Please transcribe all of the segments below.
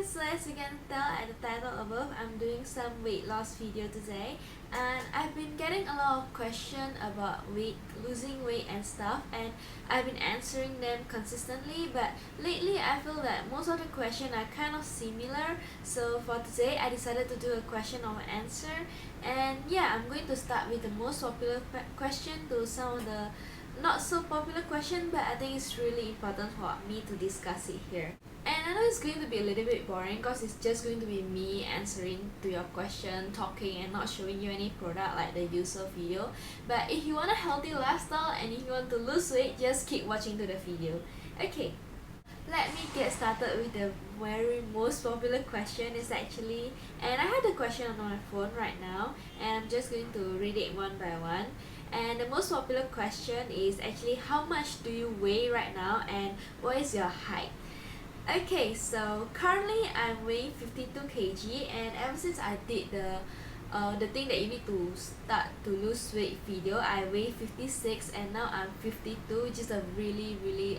guys, so as you can tell at the title above, I'm doing some weight loss video today, and I've been getting a lot of questions about losing weight and stuff, and I've been answering them consistently, but lately I feel that most of the questions are kind of similar. So for today I decided to do a question or answer, and yeah, I'm going to start with the most popular question to some of the not so popular question, but I think it's really important for me to discuss it here. And I know it's going to be a little bit boring because it's just going to be me answering to your question, talking, and not showing you any product like the user video. But if you want a healthy lifestyle and if you want to lose weight, just keep watching to the video. Okay, let me get started with the very most popular question is actually, and I have the question on my phone right now, and I'm just going to read it one by one. And the most popular question is actually, how much do you weigh right now and what is your height? Okay, so currently I'm weighing 52 kg, and ever since I did the thing that you need to start to lose weight video, I weigh 56 and now I'm 52, which is a really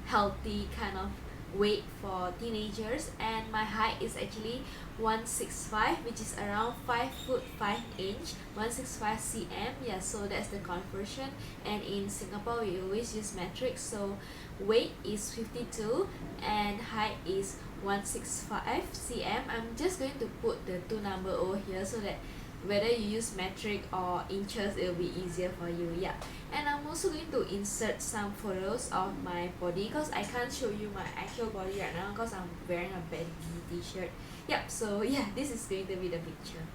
healthy kind of weight for teenagers. And my height is actually 165, which is around 5 foot 5 inch, 165 cm. Yeah, so that's the conversion, and in Singapore we always use metric, so weight is 52 and height is 165 cm. I'm just going to put the two number over here so that whether you use metric or inches, it will be easier for you. Yeah, and I'm also going to insert some photos of my body because I can't show you my actual body right now because I'm wearing a baggy t-shirt. Yep, so yeah, this is going to be the picture.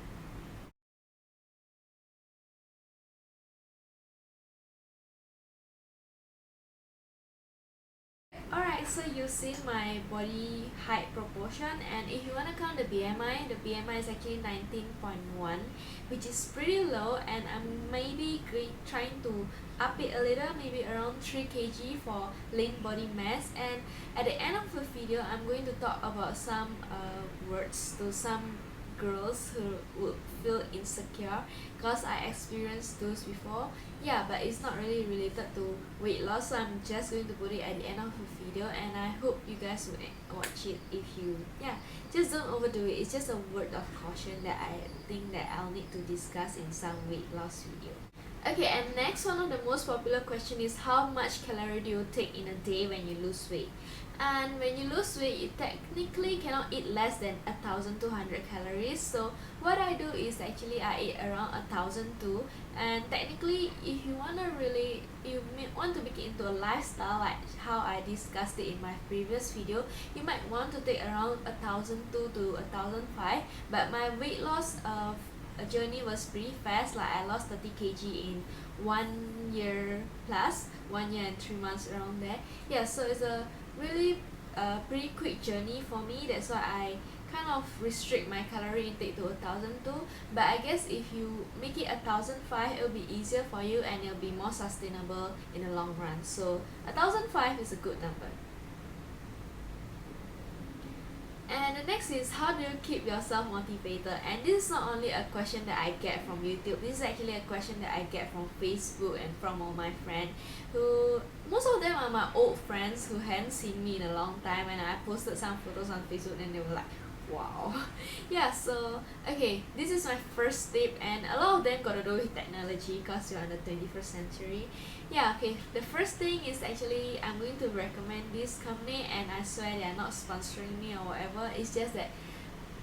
Alright, so you've seen my body height proportion, and if you want to count the BMI is actually 19.1, which is pretty low, and I'm maybe trying to up it a little, maybe around 3 kg for lean body mass. And at the end of the video, I'm going to talk about some words to some girls who would feel insecure because I experienced those before. Yeah, but it's not really related to weight loss, so I'm just going to put it at the end of the video, and I hope you guys will watch it. If you, yeah, just don't overdo it. It's just a word of caution that I think that I'll need to discuss in some weight loss video. Okay, and next, one of the most popular question is, how much calorie do you take in a day when you lose weight? And when you lose weight, you technically cannot eat less than 1,200 calories. So what I do is actually I eat around 1,002, and technically if you want to make it into a lifestyle like how I discussed it in my previous video, you might want to take around 1,002 to 1,005. But my weight loss journey was pretty fast, like I lost 30 kg in 1 year plus, 1 year and 3 months, around there. Yeah, so it's a really pretty quick journey for me. That's why I kind of restrict my calorie intake to 1,002. But I guess if you make it 1,005, it'll be easier for you and it'll be more sustainable in the long run. So 1,005 is a good number. And the next is, how do you keep yourself motivated? And this is not only a question that I get from YouTube, this is actually a question that I get from Facebook and from all my friends, who most of them are my old friends who hadn't seen me in a long time, and I posted some photos on Facebook and they were like, wow. Yeah, so okay, this is my first tip, and a lot of them got to do with technology because you're in the 21st century. Yeah, okay, the first thing is actually, I'm going to recommend this company, and I swear they are not sponsoring me or whatever. It's just that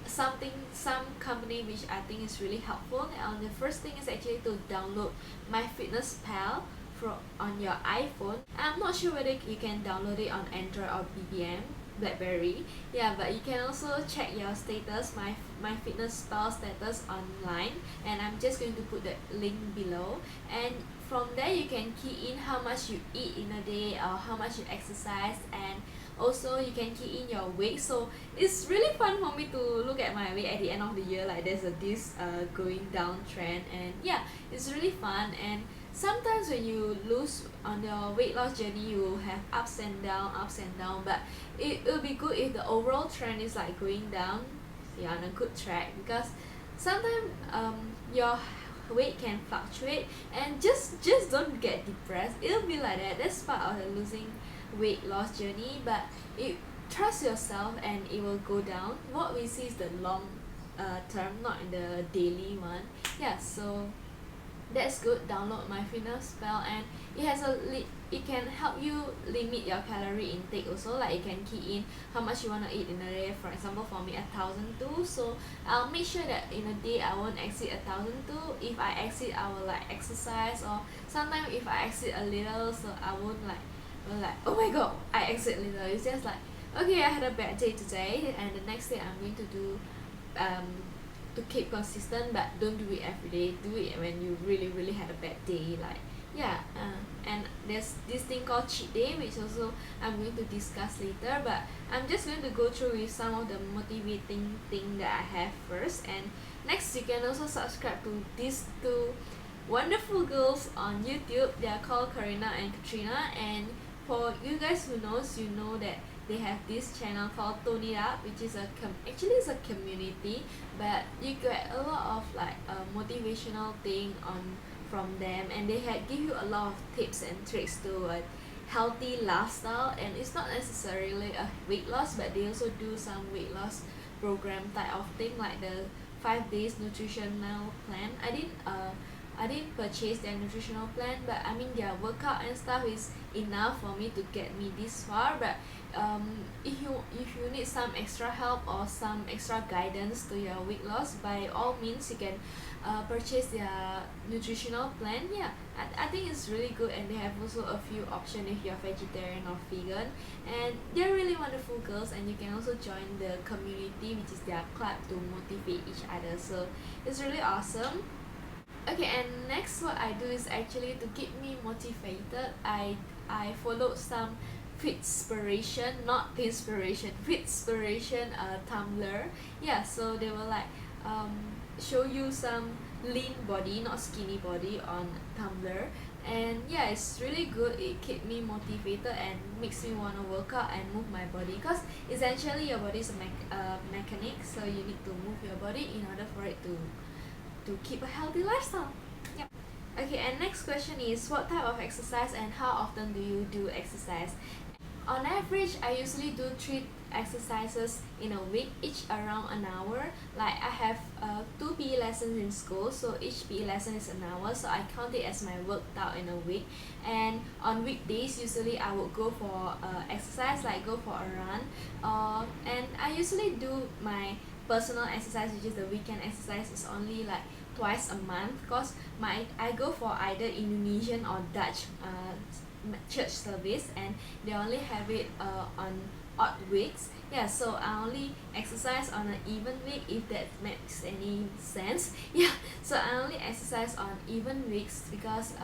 some company which I think is really helpful. And the first thing is actually to download MyFitnessPal on your iPhone. I'm not sure whether you can download it on Android or BBM, BlackBerry. Yeah, but you can also check your status, my fitness pal status online, and I'm just going to put the link below. And from there you can key in how much you eat in a day or how much you exercise, and also you can key in your weight. So it's really fun for me to look at my weight at the end of the year, like there's this going down trend, and yeah, it's really fun. And sometimes when you lose on your weight loss journey, you will have ups and down, but it will be good if the overall trend is like going down, you're on a good track, because sometimes your weight can fluctuate, and just don't get depressed. It'll be like that. That's part of the losing weight loss journey. But trust yourself and it will go down. What we see is the long term, not in the daily one. Yeah, so that's good. Download my fitness pal, and it has it can help you limit your calorie intake also. Like you can key in how much you want to eat in a day. For example, for me 1,002, so I'll make sure that in a day I won't exceed 1,002. If I exceed, I will like exercise, or sometimes if I exceed a little, so I won't like oh my god, I exceed little. It's just like, okay, I had a bad day today, and the next day I'm going to do um to keep consistent, but don't do it every day. Do it when you really had a bad day. Like, yeah, and there's this thing called cheat day, which also I'm going to discuss later, but I'm just going to go through with some of the motivating thing that I have first. And next, you can also subscribe to these two wonderful girls on YouTube. They are called Karina and Katrina, and for you guys who knows, you know that they have this channel called Tone It Up, which is actually it's a community, but you get a lot of like motivational thing from them, and they give you a lot of tips and tricks to a healthy lifestyle. And it's not necessarily a weight loss, but they also do some weight loss program type of thing, like the 5 days nutritional plan. I didn't purchase their nutritional plan, but I mean their workout and stuff is enough for me to get me this far. But if you need some extra help or some extra guidance to your weight loss, by all means you can purchase their nutritional plan. Yeah, I think it's really good, and they have also a few options if you're vegetarian or vegan, and they're really wonderful girls. And you can also join the community, which is their club, to motivate each other, so it's really awesome. Okay, and next what I do is actually to keep me motivated. I followed some fitspiration, not inspiration, fitspiration tumblr. Yeah, so they will like show you some lean body, not skinny body, on tumblr. And yeah, it's really good. It keeps me motivated and makes me want to work out and move my body, because essentially your body is a mechanic, so you need to move your body in order for it to keep a healthy lifestyle. Yep. Okay, and next question is, what type of exercise and how often do you do exercise? On average, I usually do 3 exercises in a week, each around an hour. Like I have 2 PE lessons in school, so each PE lesson is an hour, so I count it as my workout in a week. And on weekdays, usually I would go for exercise, like go for a run, and I usually do my personal exercise, which is the weekend exercise, is only like twice a month, because I go for either Indonesian or Dutch church service, and they only have it on odd weeks. Yeah, so I only exercise on an even week, if that makes any sense. Yeah, so I only exercise on even weeks, because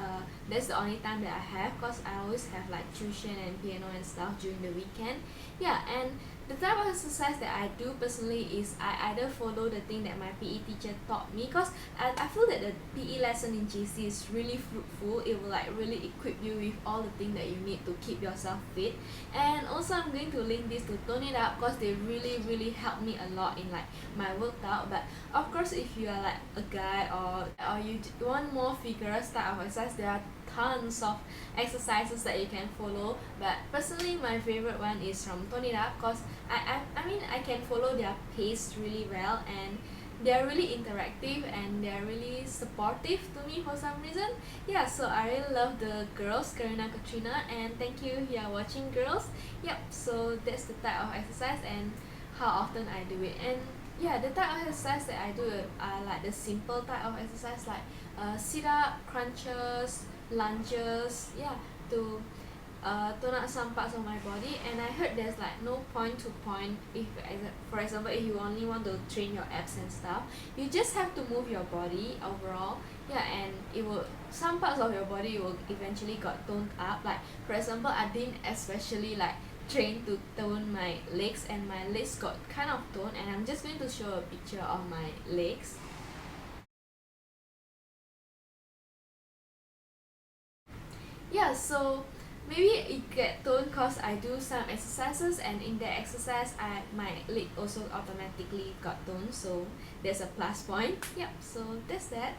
that's the only time that I have, because I always have like tuition and piano and stuff during the weekend. Yeah, and the type of exercise that I do personally is I either follow the thing that my PE teacher taught me, because I feel that the PE lesson in JC is really fruitful. It will like really equip you with all the things that you need to keep yourself fit. And also I'm going to link this to Tone It Up, because they really help me a lot in like my workout. But of course, if you are like a guy, or you want more vigorous type of exercise, there are tons of exercises that you can follow. But personally, my favorite one is from Tone It Up, because I mean I can follow their pace really well, and they're really interactive, and they're really supportive to me for some reason. Yeah, so I really love the girls, Karina, Katrina, and thank you if you are watching, girls. Yep, so that's the type of exercise and how often I do it. And yeah, the type of exercise that I do are like the simple type of exercise, like sit-up, crunches, lunges, yeah, to tone up some parts of my body. And I heard there's like no point to point. If, for example, if you only want to train your abs and stuff, you just have to move your body overall. Yeah, and it will, some parts of your body will eventually got toned up. Like for example, I didn't especially like train to tone my legs, and my legs got kind of toned, and I'm just going to show a picture of my legs. Yeah, so maybe it get toned because I do some exercises, and in that exercise my leg also automatically got toned, so there's a plus point. Yep, so that's that.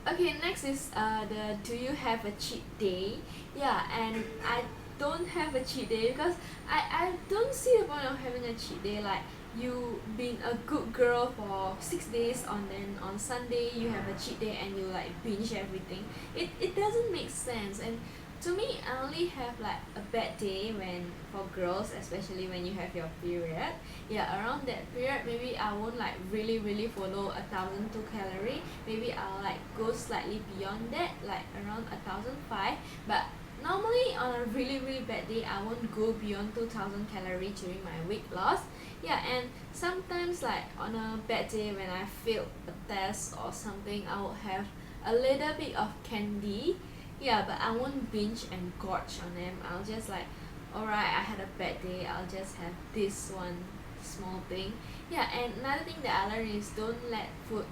Okay, next is the do you have a cheat day? Yeah, and don't have a cheat day, because I don't see the point of having a cheat day. Like, you been a good girl for 6 days, then on Sunday you have a cheat day and you like binge everything. It doesn't make sense. And to me, I only have like a bad day when, for girls, especially when you have your period. Yeah, around that period maybe I won't like really follow 1,002 calorie. Maybe I'll like go slightly beyond that, like around 1,005. But normally on a really bad day, I won't go beyond 2,000 calorie during my weight loss. Yeah, and sometimes like on a bad day when I failed a test or something, I will have a little bit of candy. Yeah, but I won't binge and gorge on them. I'll just like, alright, I had a bad day, I'll just have this one small thing. Yeah, and another thing that I learned is don't let food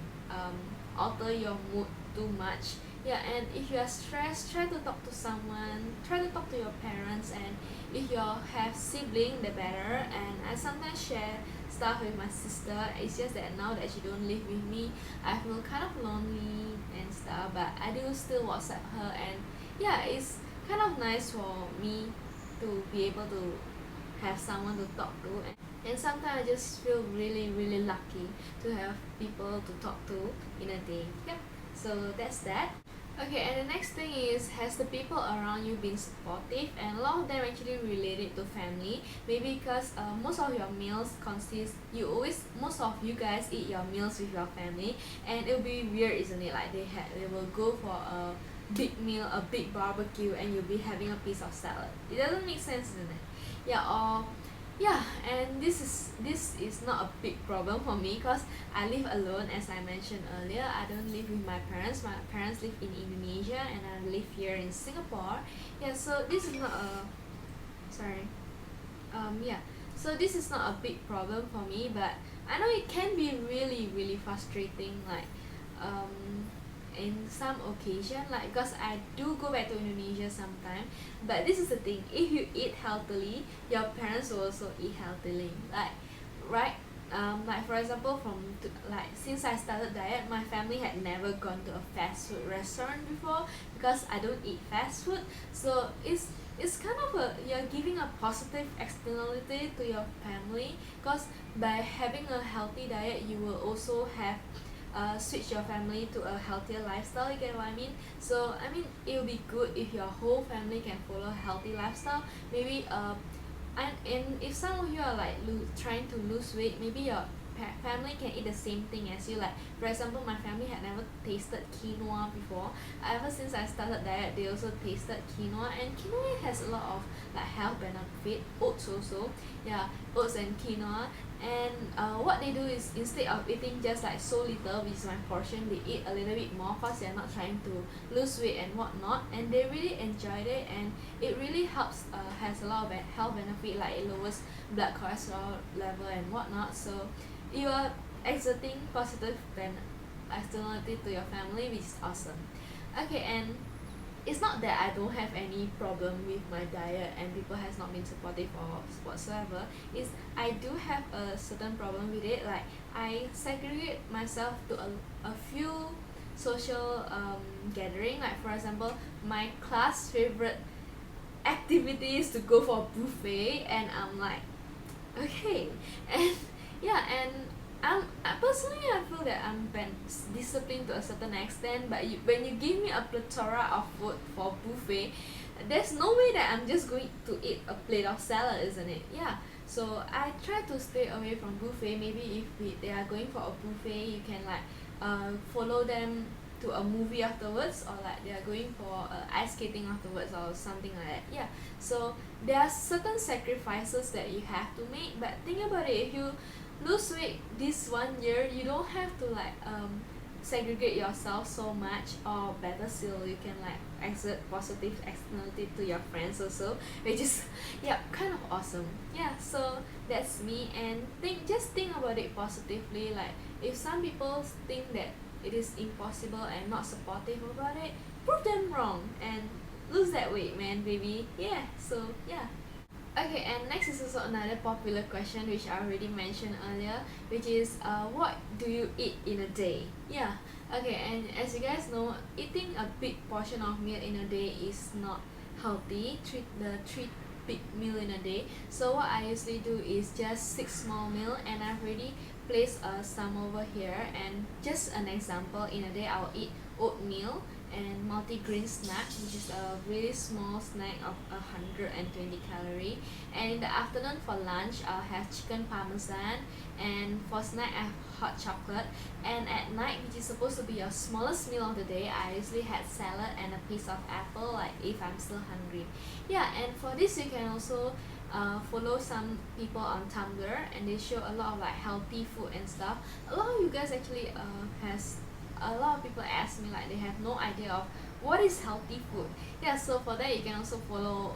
alter your mood too much. Yeah, and if you are stressed, try to talk to someone, try to talk to your parents. And if you have siblings, the better. And I sometimes share stuff with my sister. It's just that now that she don't live with me, I feel kind of lonely and stuff, but I do still WhatsApp her. And yeah, it's kind of nice for me to be able to have someone to talk to. And sometimes I just feel really lucky to have people to talk to in a day. Yep, so that's that. Okay, and the next thing is, has the people around you been supportive? And a lot of them actually related to family. Maybe because most of your meals consist, most of you guys eat your meals with your family, and it'll be weird, isn't it? Like they will go for a big meal, a big barbecue, and you'll be having a piece of salad. It doesn't make sense, isn't it? Yeah, or yeah, and this is not a big problem for me, because I live alone. As I mentioned earlier, I don't live with my parents. My parents live in Indonesia and I live here in Singapore. Yeah, so this is not a sorry yeah, so this is not a big problem for me. But I know it can be really frustrating, like in some occasion, like, because I do go back to Indonesia sometime. But this is the thing, if you eat healthily, your parents will also eat healthily, like, right? Like for example, like since I started diet, my family had never gone to a fast food restaurant before, because I don't eat fast food. So it's kind of you're giving a positive externality to your family, because by having a healthy diet, you will also have switch your family to a healthier lifestyle. You get what I mean? So I mean, it will be good if your whole family can follow a healthy lifestyle. Maybe and if some of you are like trying to lose weight, maybe your family can eat the same thing as you. Like for example, my family had never tasted quinoa before. Ever since I started diet, they also tasted quinoa, and quinoa has a lot of like health benefit. Oats also, yeah, oats and quinoa. And what they do is, instead of eating just like so little, which is my portion, they eat a little bit more, because they're not trying to lose weight and whatnot. And they really enjoyed it, and it really helps, has a lot of health benefit, like it lowers blood cholesterol level and whatnot. So you are exerting positive externality to your family, which is awesome. Okay, and it's not that I don't have any problem with my diet and people has not been supportive or whatsoever. It's I do have a certain problem with it. Like I segregate myself to a few social gathering. Like for example, my class favorite activity is to go for a buffet, and I'm like, okay. And yeah, and personally, I feel that I'm disciplined to a certain extent. But when you give me a plethora of food for buffet, there's no way that I'm just going to eat a plate of salad, isn't it? Yeah. So I try to stay away from buffet. Maybe if they are going for a buffet, you can like follow them to a movie afterwards, or like they are going for ice skating afterwards or something like that. Yeah. So there are certain sacrifices that you have to make. But think about it, if you lose weight this 1 year, you don't have to like segregate yourself so much. Or better still, you can like exert positive externality to your friends also, which is yeah, kind of awesome. Yeah, so that's me. And just think about it positively. Like if some people think that it is impossible and not supportive about it, prove them wrong and lose that weight, man, baby. Yeah, so yeah. Okay, and next is also another popular question, which I already mentioned earlier, which is what do you eat in a day? Yeah. Okay, and as you guys know, eating a big portion of meal in a day is not healthy, the three big meal in a day. So what I usually do is just 6 small meal, and I've already placed some over here. And just an example, in a day I'll eat oatmeal and multigrain snack, which is a really small snack of 120 calorie. And in the afternoon for lunch I'll have chicken parmesan, and for snack I have hot chocolate. And at night, which is supposed to be your smallest meal of the day, I usually had salad and a piece of apple, like if I'm still hungry. Yeah, and for this you can also follow some people on Tumblr, and they show a lot of like healthy food and stuff. A lot of you guys actually has a lot of people ask me like they have no idea of what is healthy food. Yeah, so for that you can also follow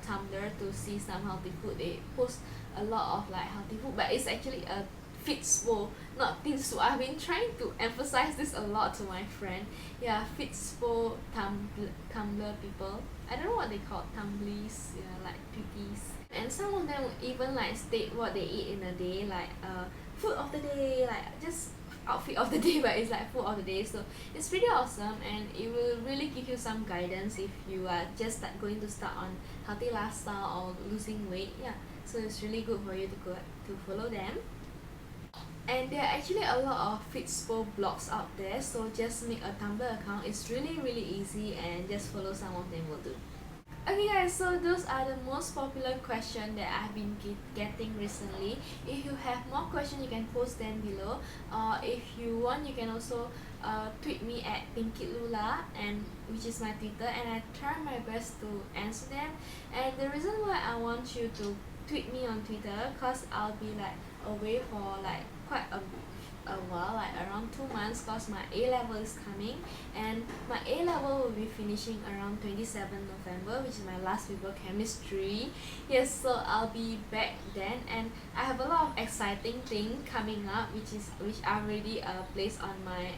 Tumblr to see some healthy food. They post a lot of like healthy food, but it's actually a Fitspo, not Thinspo. I've been trying to emphasize this a lot to my friend. Yeah, Fitspo Tumblr people. I don't know what they call Tumblies, yeah, like Twitties. And some of them will even like state what they eat in a day, like food of the day, like just outfit of the day, but it's like food of the day. So it's pretty awesome, and it will really give you some guidance if you are just going to start on healthy lifestyle or losing weight. Yeah, so it's really good for you to go to follow them. And there are actually a lot of Fitspo blogs out there, so just make a Tumblr account. It's really easy, and just follow some of them will do. Okay guys, so those are the most popular questions that I've been getting recently. If you have more questions, you can post them below, or if you want, you can also tweet me at pinkylula, and which is my Twitter, and I try my best to answer them. And the reason why I want you to tweet me on Twitter, cause I'll be like away for like quite a while, like around 2 months, cause my A level is coming, and my A level will be finishing around 27 November, which is my last paper, chemistry. Yes, so I'll be back then, and I have a lot of exciting things coming up, which I already placed on my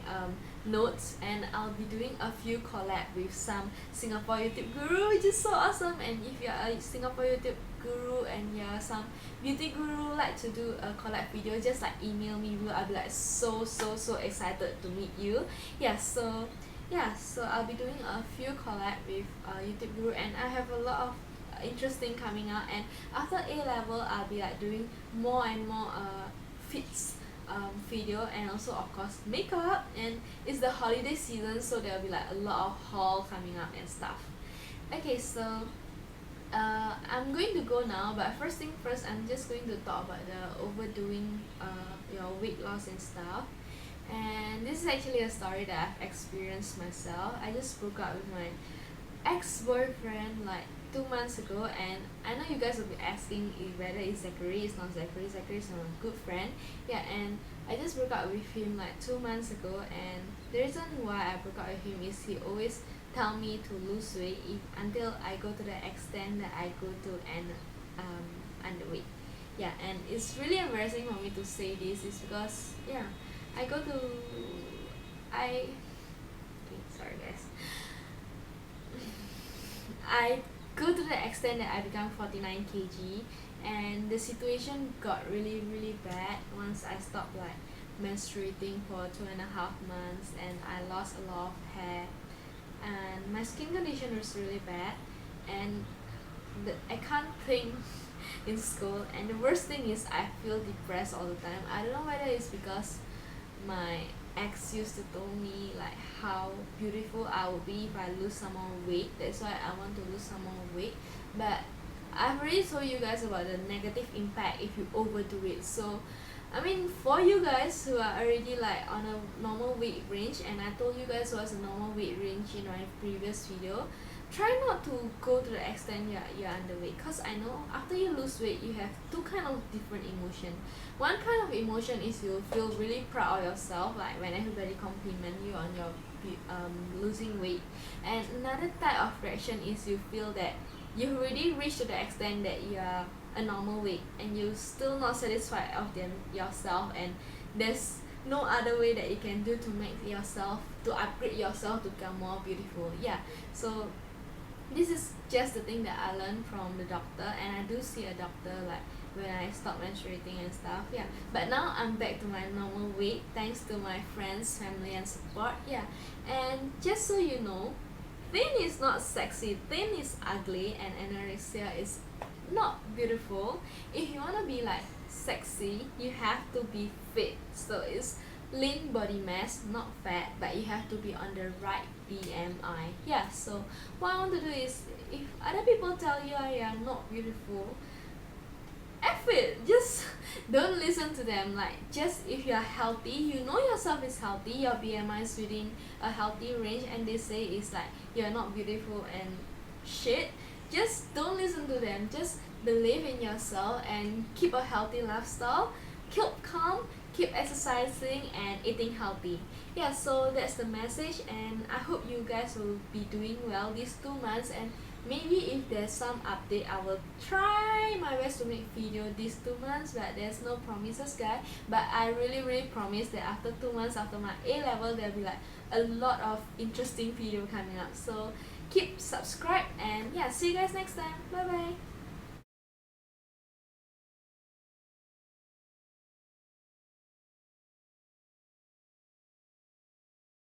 notes, and I'll be doing a few collab with some Singapore YouTube guru, which is so awesome. And if you're a Singapore YouTube guru and you're some beauty guru like to do a collab video, just like email me. I'll be like so excited to meet you. Yeah, so I'll be doing a few collab with YouTube guru, and I have a lot of interesting coming out. And after A level, I'll be like doing more and more fits video, and also of course makeup, and it's the holiday season, so there'll be like a lot of haul coming up and stuff. Okay, so I'm going to go now, but first thing first, I'm just going to talk about the overdoing your weight loss and stuff. And this is actually a story that I've experienced myself. I just broke up with my ex-boyfriend like 2 months ago, and I know you guys will be asking whether it's Zachary. It's not Zachary. Zachary is my good friend. Yeah, and I just broke up with him like 2 months ago, and the reason why I broke up with him is he always tell me to lose weight until I go to the extent that I go to an underweight. Yeah, and it's really embarrassing for me to say this, is because yeah, sorry guys, I go to the extent that I become 49 kg, and the situation got really bad once I stopped like menstruating for 2.5 months, and I lost a lot of hair, and my skin condition was really bad, and I can't think in school, and the worst thing is I feel depressed all the time. I don't know whether it's because my ex used to tell me like how beautiful I would be if I lose some more weight. That's why I want to lose some more weight. But I've already told you guys about the negative impact if you overdo it. So I mean, for you guys who are already like on a normal weight range, and I told you guys what's a normal weight range in my previous video, try not to go to the extent you're underweight, because I know after you lose weight you have two kind of different emotion. One kind of emotion is you feel really proud of yourself, like when everybody compliment you on your losing weight, and another type of reaction is you feel that you've already reached to the extent that you are a normal weight, and you're still not satisfied of yourself, and there's no other way that you can do to make yourself, to upgrade yourself to become more beautiful. Yeah, so this is just the thing that I learned from the doctor, and I do see a doctor like when I stop menstruating and stuff. Yeah, but now I'm back to my normal weight thanks to my friends, family and support. Yeah, and just so you know, thin is not sexy, thin is ugly, and anorexia is not beautiful. If you want to be like sexy, you have to be fit. So it's lean body mass, not fat, but you have to be on the right BMI. Yeah, so what I want to do is, if other people tell you you are not beautiful, F it, just don't listen to them. Like, just if you are healthy, you know yourself is healthy, your BMI is within a healthy range, and they say it's like you're not beautiful and shit, just don't listen to them. Just believe in yourself and keep a healthy lifestyle, keep calm, keep exercising and eating healthy. Yeah, so that's the message, and I hope you guys will be doing well these 2 months, and maybe if there's some update, I will try my best to make video these 2 months, but there's no promises, guys. But I really promise that after 2 months, after my A level, there'll be like a lot of interesting video coming up. So keep subscribe, and yeah, see you guys next time. Bye bye.